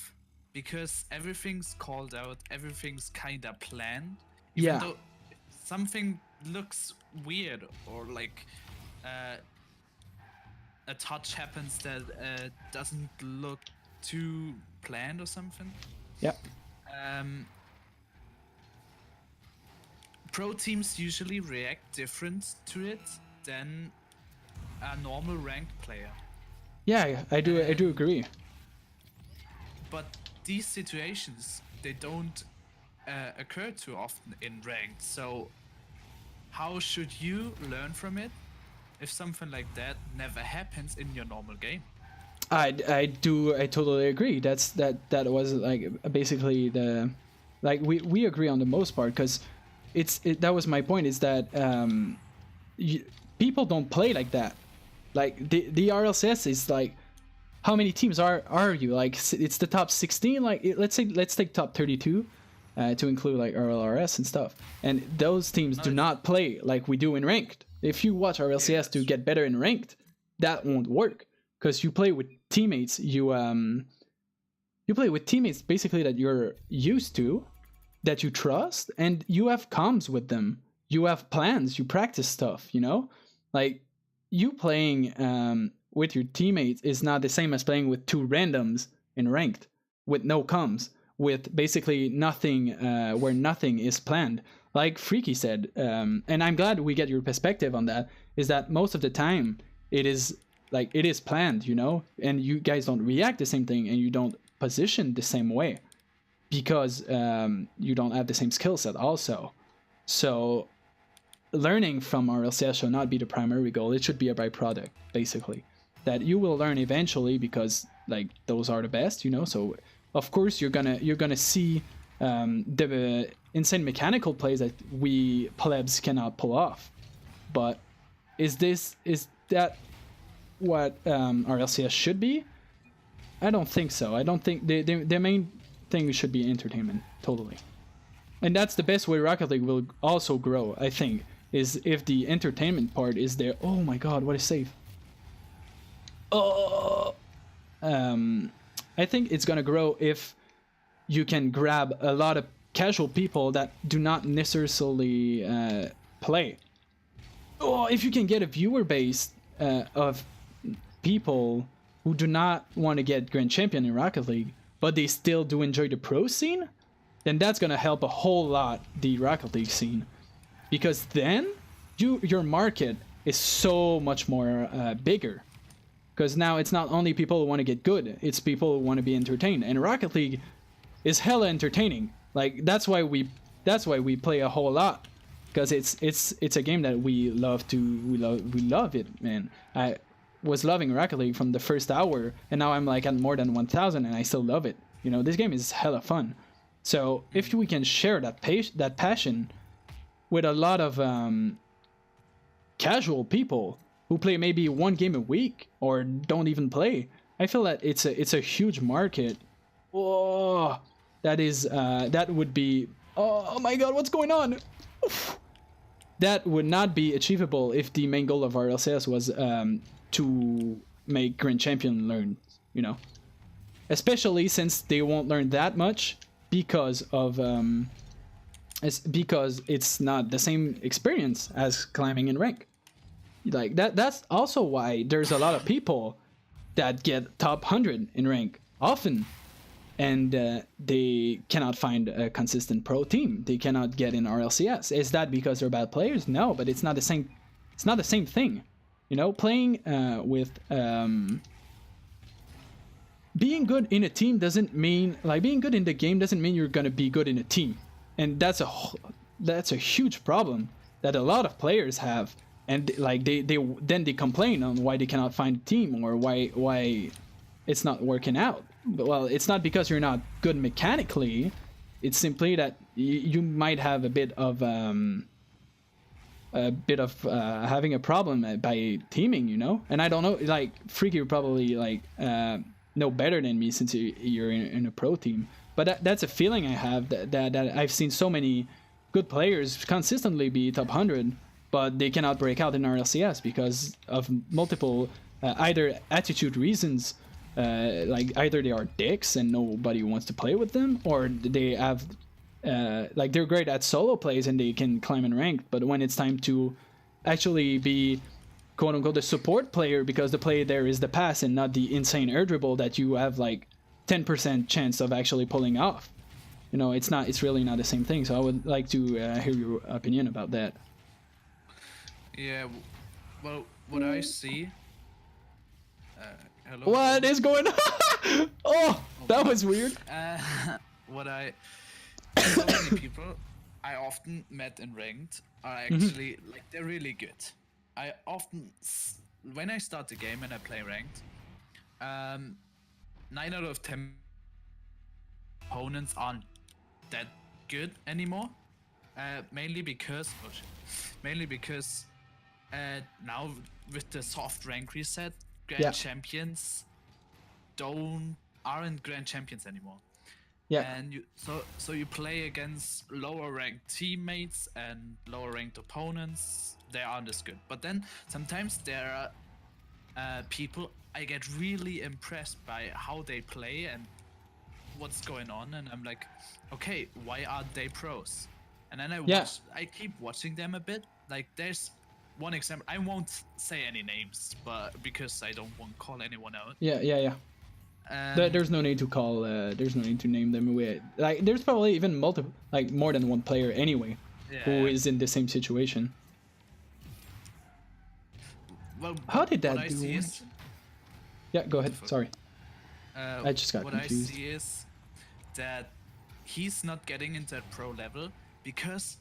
because everything's called out, everything's kinda planned. Even though something looks weird, or like a touch happens that doesn't look too planned or something. Yeah. Pro teams usually react different to it than a normal ranked player. Yeah, I do agree. But these situations, they don't occur too often in ranked. So how should you learn from it if something like that never happens in your normal game? I totally agree. That was like basically the, like, we agree on the most part, because that was my point, is that people don't play like that. Like, the RLCS is like, how many teams are you? Like, it's the top 16. Like, let's take top 32 to include like RLRS and stuff. And those teams do not play like we do in ranked. If you watch RLCS to get better in ranked, that won't work, because you play with teammates. You play with teammates basically that you're used to, that you trust, and you have comms with them. You have plans. You practice stuff. You know, like, you playing with your teammates is not the same as playing with two randoms in ranked with no comms, with basically nothing, where nothing is planned. Like Freakii said, and I'm glad we get your perspective on that, is that most of the time it is planned, you know, and you guys don't react the same thing, and you don't position the same way, because you don't have the same skill set also. So learning from RLCS should not be the primary goal. It should be a byproduct, basically, that you will learn eventually, because like those are the best, you know. So of course you're gonna see the insane mechanical plays that we plebs cannot pull off. But is that what RLCS should be? I don't think so. I don't think the main thing should be entertainment, totally. And that's the best way Rocket League will also grow, I think, is if the entertainment part is there. Oh my god, what a save. Oh, I think it's gonna grow if you can grab a lot of casual people that do not necessarily play. Oh, if you can get a viewer base of people who do not want to get Grand Champion in Rocket League, but they still do enjoy the pro scene, then that's gonna help a whole lot the Rocket League scene. Because then your market is so much more bigger. Because now it's not only people who want to get good, it's people who want to be entertained. And Rocket League is hella entertaining. Like, that's why we play a whole lot. Because it's a game that we love it, man. I was loving Rocket League from the first hour, and now I'm like at more than 1,000, and I still love it. You know, this game is hella fun. So if we can share that passion with a lot of casual people who play maybe one game a week or don't even play, I feel that it's a huge market. Oh, that would be, oh my god, what's going on? Oof. That would not be achievable if the main goal of RLCS was to make Grand Champion learn, especially since they won't learn that much because of it's not the same experience as climbing in rank. Like that's also why there's a lot of people that get top 100 in rank often, and they cannot find a consistent pro team. They cannot get in RLCS. Is that because they're bad players? No, but it's not the same. It's not the same thing. Playing with being good in a team doesn't mean, like, being good in the game doesn't mean you're gonna be good in a team, and that's a huge problem that a lot of players have. And like they complain on why they cannot find a team or why it's not working out. Well, it's not because you're not good mechanically. It's simply that you might have a bit of having a problem by teaming, And I don't know, like Freakii would probably know better than me since you're in a pro team. But that's a feeling I have that I've seen so many good players consistently be top 100, but they cannot break out in RLCS because of multiple either attitude reasons. Like either they are dicks and nobody wants to play with them, or they have like they're great at solo plays and they can climb in rank, but when it's time to actually be quote unquote the support player, because the play there is the pass and not the insane air dribble that you have like 10% chance of actually pulling off, it's really not the same thing. So I would like to hear your opinion about that. Yeah, well, what I see. Hello. What is going on? Oh, that was weird. So many people I often met in ranked are actually like they're really good. I often, when I start the game and I play ranked, 9 out of 10 opponents aren't that good anymore. Mainly because now with the soft rank reset, Grand Champions aren't Grand Champions anymore. Yeah. And so you play against lower ranked teammates and lower ranked opponents. They aren't as good. But then sometimes there are people I get really impressed by how they play and what's going on, and I'm like, okay, why aren't they pros? And then I keep watching them a bit. Like there's one example. I won't say any names, but because I don't want to call anyone out. Yeah. There's no need to call. There's no need to name them away. Like there's probably even more than one player anyway, who is in the same situation. Well, how did that do? Yeah, go ahead. Sorry. I just got confused. What I see is that he's not getting into that pro level because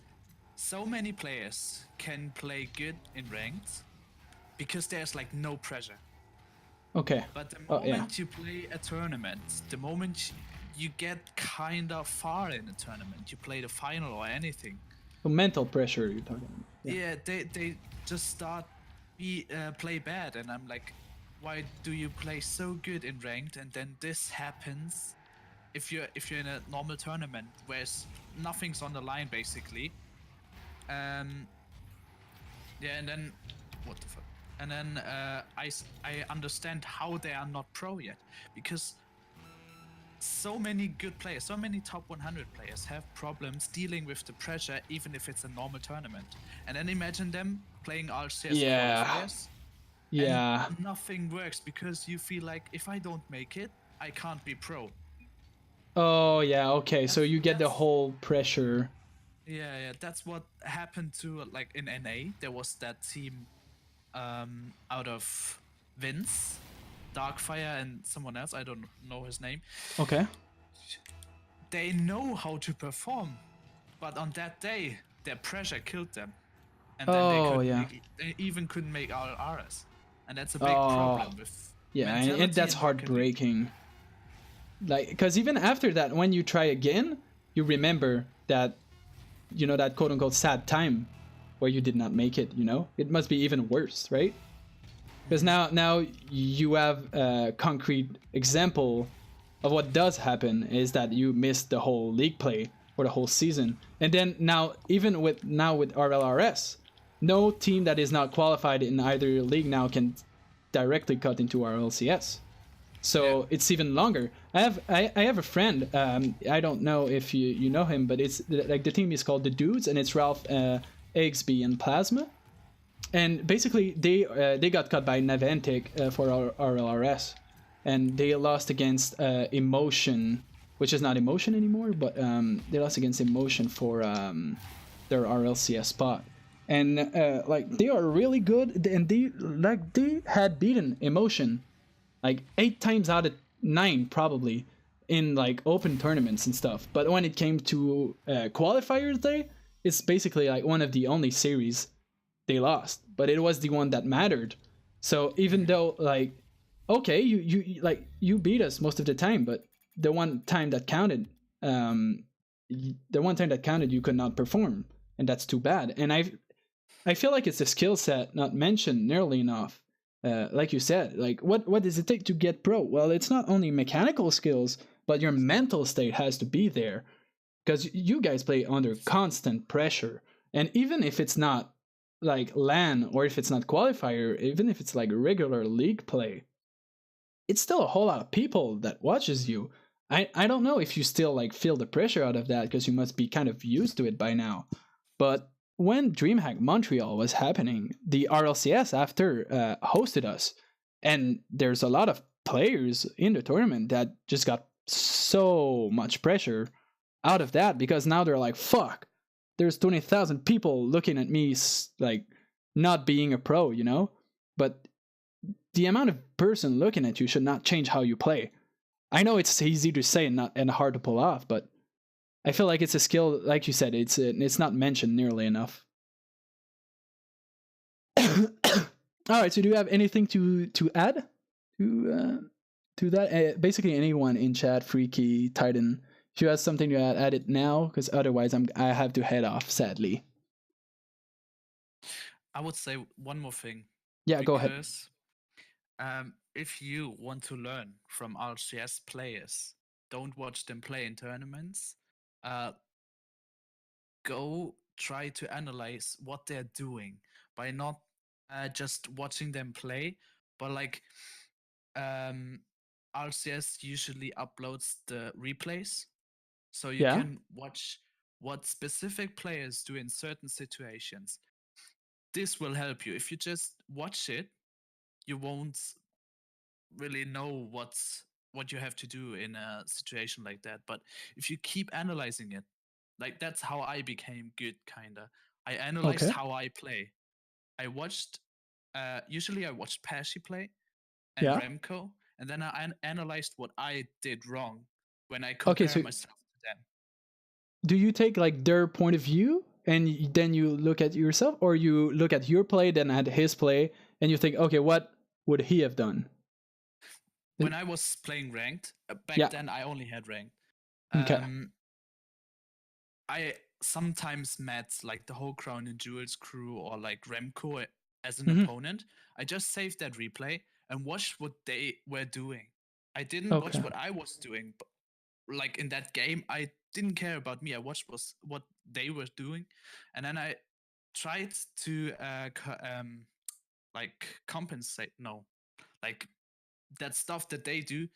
so many players can play good in ranked because there's like no pressure. Okay. But the moment you play a tournament, the moment you get kind of far in a tournament, you play the final or anything. The mental pressure you're talking about. Yeah, they just start play bad, and I'm like, why do you play so good in ranked and then this happens if you're in a normal tournament where nothing's on the line basically. And then what the fuck? And then I understand how they are not pro yet, because so many good players, so many top 100 players have problems dealing with the pressure even if it's a normal tournament. And then imagine them playing RLCS players. Yeah. And nothing works because you feel like if I don't make it, I can't be pro. Oh yeah, okay. So you get the whole pressure. Yeah, that's what happened to like in NA. There was that team out of Vince, Darkfire, and someone else. I don't know his name. Okay. They know how to perform, but on that day, their pressure killed them, and then they even couldn't make RRS, and that's a big problem with. Yeah, and that's heartbreaking. Like, because even after that, when you try again, you remember that, that quote unquote sad time where you did not make it. It must be even worse, right? Because now you have a concrete example of what does happen is that you miss the whole league play or the whole season. And then now, even with RLRS, no team that is not qualified in either league now can directly cut into RLCS. So it's even longer. I have a friend. I don't know if you know him, but it's like the team is called the Dudes, and it's Ralph, Eggsby, and Plasma. And basically, they got cut by Naventic for RLRS, and they lost against Emotion, which is not Emotion anymore, but they lost against Emotion for their RLCS spot. And like they are really good, and they had beaten Emotion like 8 times out of 9 probably in like open tournaments and stuff. But when it came to qualifiers day, it's basically like one of the only series they lost, but it was the one that mattered. So even though like, okay, you beat us most of the time, but the one time that counted, you could not perform, and that's too bad. And I feel like it's a skill set not mentioned nearly enough. Like you said, like what does it take to get pro? Well, it's not only mechanical skills, but your mental state has to be there, because you guys play under constant pressure. And even if it's not like LAN, or if it's not qualifier, even if it's like regular league play, it's still a whole lot of people that watches you. I don't know if you still like feel the pressure out of that, because you must be kind of used to it by now. But when DreamHack Montreal was happening, the RLCS after hosted us, and there's a lot of players in the tournament that just got so much pressure out of that, because now they're like, fuck, there's 20,000 people looking at me like not being a pro, you know? But the amount of person looking at you should not change how you play. I know it's easy to say and hard to pull off, but I feel like it's a skill, like you said, it's not mentioned nearly enough. All right, so do you have anything to add to that? Basically, anyone in chat, Freakii, Titan, if you have something to add it now, because otherwise I have to head off, sadly. I would say one more thing. Yeah, go ahead. If you want to learn from RLCS players, don't watch them play in tournaments. Go try to analyze what they're doing by not just watching them play, but like RLCS usually uploads the replays, so you can watch what specific players do in certain situations. This will help you. If you just watch it, you won't really know what you have to do in a situation like that. But if you keep analyzing it, like that's how I became good, kinda. I analyzed how I play. I watched usually I watched Pashy play and Remco, and then I analyzed what I did wrong when I compare myself to them. Do you take like their point of view and then you look at yourself, or you look at your play then at his play and you think, okay, what would he have done? When I was playing ranked, back then I only had ranked. I sometimes met like the whole Crown and Jewels crew or like Remco as an opponent. I just saved that replay and watched what they were doing. I didn't watch what I was doing. But like in that game, I didn't care about me. I watched what they were doing, and then I tried to like compensate. No, like that stuff that they do.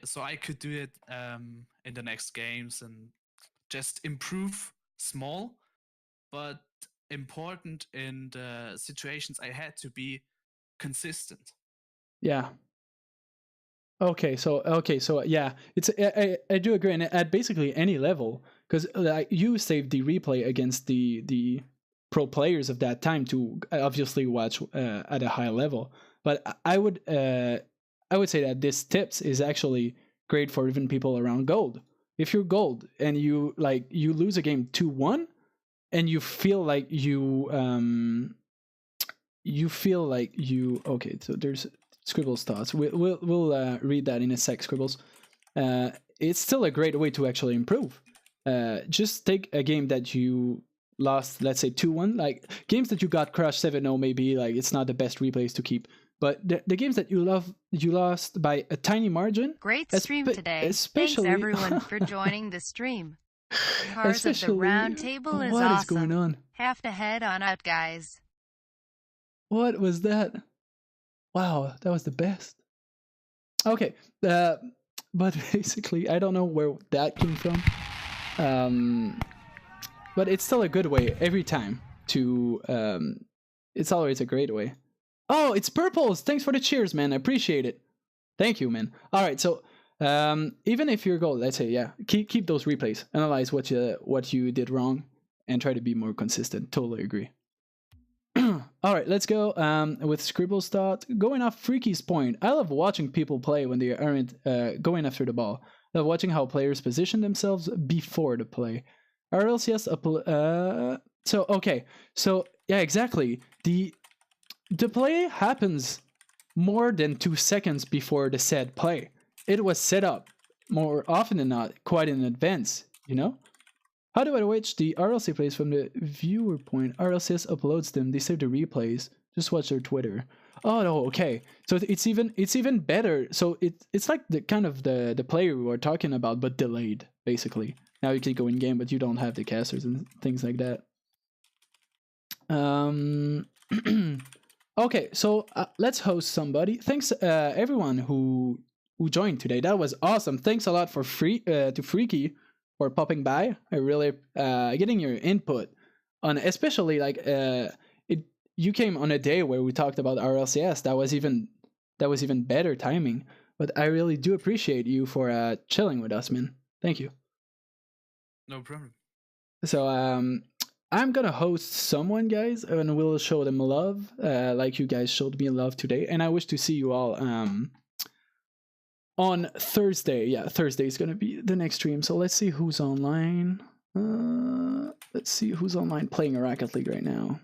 So I could do it in the next games and just improve small, but important in the situations. I had to be consistent. Yeah. Okay, so yeah, it's I do agree, and at basically any level, because like you saved the replay against the pro players of that time to obviously watch at a high level. But I would say that this tips is actually great for even people around gold. If you're gold and you lose a game 2-1, and you feel like okay, so there's Scribbles thoughts. We'll read that in a sec, Scribbles. It's still a great way to actually improve. Just take a game that you lost, let's say 2-1, like games that you got crushed 7-0, maybe like it's not the best replays to keep, but the games that you lost by a tiny margin. Great stream today. Especially Thanks everyone for joining the stream. Cars of the round table is what awesome. What is going on? Have to head on out, guys. What was that? Wow, that was the best. Okay, but basically, I don't know where that came from. But it's still a good way every time to. It's always a great way. Oh, it's Purples! Thanks for the cheers, man. I appreciate it. Thank you, man. All right, so even if your goal, let's say, yeah, keep those replays, analyze what you did wrong, and try to be more consistent. Totally agree. All right, let's go with Scribble's thought. Going off Freaki's point, I love watching people play when they aren't going after the ball. I love watching how players position themselves before the play. RLCS so yeah, exactly. The play happens more than 2 seconds before the said play. It was set up more often than not quite in advance, you know? How do I watch the RLC plays from the viewer point? RLCS uploads them, they save the replays. Just watch their Twitter. Oh no, okay. So it's even better. So it's like the kind of the player we were talking about, but delayed, basically. Now you can go in game, but you don't have the casters and things like that. Okay, so let's host somebody. Thanks everyone who joined today. That was awesome. Thanks a lot for to Freakii for popping by. I really getting your input on, especially like you came on a day where we talked about RLCS. That was even better timing. But I really do appreciate you for chilling with us, man. Thank you. No problem. So I'm gonna host someone, guys, and we'll show them love, like you guys showed me love today. And I wish to see you all on Thursday. Yeah, Thursday is gonna be the next stream. So let's see who's online. Let's see who's online playing a Rocket League right now.